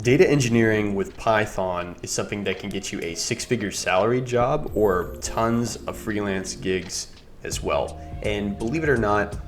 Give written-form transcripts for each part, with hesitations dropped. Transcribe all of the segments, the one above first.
Data engineering with Python is something that can get you a six-figure salary job or tons of freelance gigs as well. And believe it or not,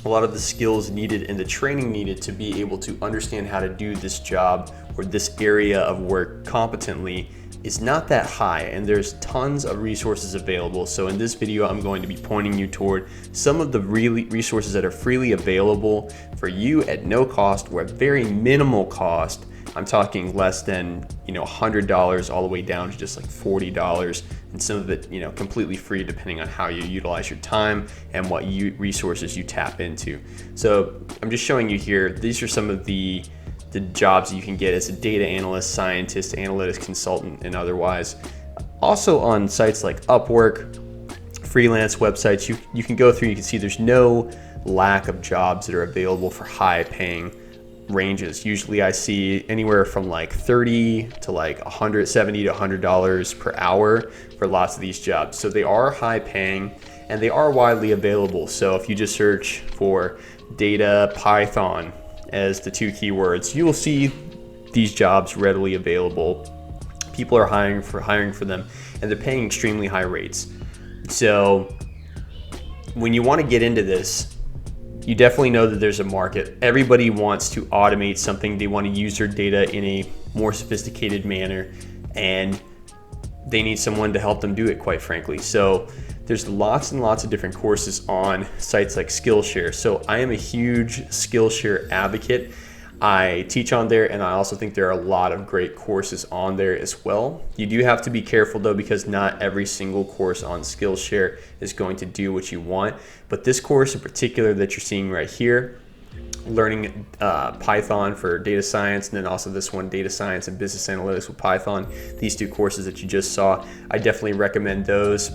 a lot of the skills needed and the training needed to be able to understand how to do this job or this area of work competently is not that high, and there's tons of resources available. So in this video, I'm going to be pointing you toward some of the resources that are freely available for you at no cost or at very minimal cost. I'm talking less than $100 all the way down to just like $40, and some of it completely free depending on how you utilize your time and what resources you tap into. So I'm just showing you here, these are some of the jobs you can get as a data analyst, scientist, analytics consultant, and otherwise. Also on sites like Upwork, freelance websites, you can go through, you can see there's no lack of jobs that are available for high paying ranges. Usually I see anywhere from like 30 to like 170 to $100 per hour for lots of these jobs. So they are high paying and they are widely available. So if you just search for data Python as the two keywords, you will see these jobs readily available. People are hiring for them, and they're paying extremely high rates. So when you want to get into this, you definitely know that there's a market. Everybody wants to automate something. They want to use their data in a more sophisticated manner, and they need someone to help them do it, quite frankly. So there's lots and lots of different courses on sites like Skillshare. So I am a huge Skillshare advocate. I teach on there, and I also think there are a lot of great courses on there as well. You do have to be careful though, because not every single course on Skillshare is going to do what you want. But this course in particular that you're seeing right here, learning Python for data science, and then also this one, data science and business analytics with Python, these two courses that you just saw, I definitely recommend those.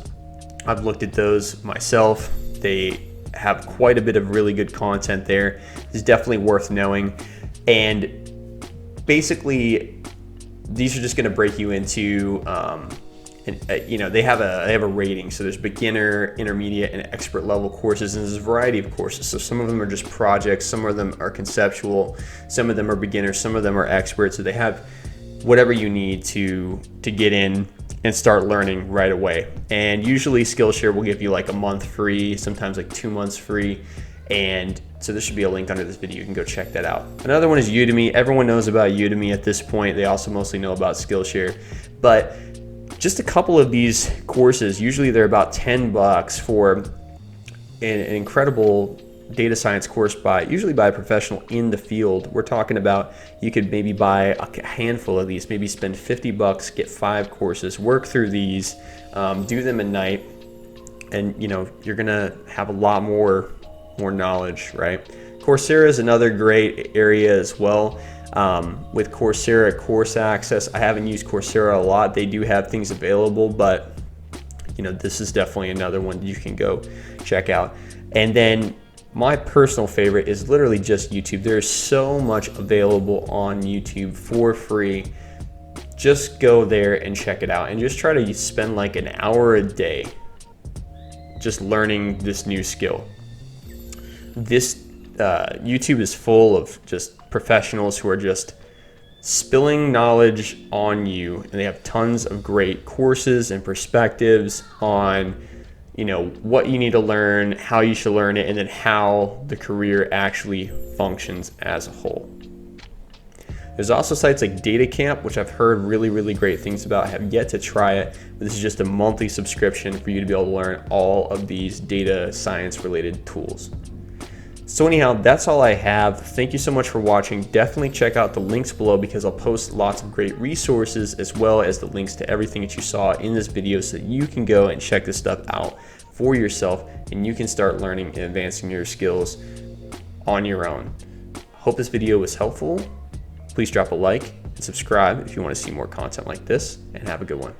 I've looked at those myself. They have quite a bit of really good content there. It's definitely worth knowing. And basically, these are just going to break you into, they have a rating. So there's beginner, intermediate, and expert level courses, and there's a variety of courses. So some of them are just projects, some of them are conceptual, some of them are beginners, some of them are experts. So they have whatever you need to get in and start learning right away. And usually Skillshare will give you like a month free, sometimes like 2 months free. And so there should be a link under this video. You can go check that out. Another one is Udemy. Everyone knows about Udemy at this point. They also mostly know about Skillshare. But just a couple of these courses, usually they're about $10 for an incredible data science course usually by a professional in the field. We're talking about you could maybe buy a handful of these, maybe spend $50, get 5 courses, work through these, do them at night, and you're gonna have a lot more knowledge, right? Coursera is another great area as well. With Coursera course access, I haven't used Coursera a lot. They do have things available, but this is definitely another one you can go check out. And then my personal favorite is literally just YouTube. There's so much available on YouTube for free. Just go there and check it out, and just try to spend like an hour a day just learning this new skill. This YouTube is full of just professionals who are just spilling knowledge on you, and they have tons of great courses and perspectives on what you need to learn, how you should learn it, and then how the career actually functions as a whole. There's also sites like Data Camp, which I've heard really, really great things about. I have yet to try it, but this is just a monthly subscription for you to be able to learn all of these data science related tools. So anyhow, that's all I have. Thank you so much for watching. Definitely check out the links below, because I'll post lots of great resources as well as the links to everything that you saw in this video, so that you can go and check this stuff out for yourself, and you can start learning and advancing your skills on your own. Hope this video was helpful. Please drop a like and subscribe if you want to see more content like this, and have a good one.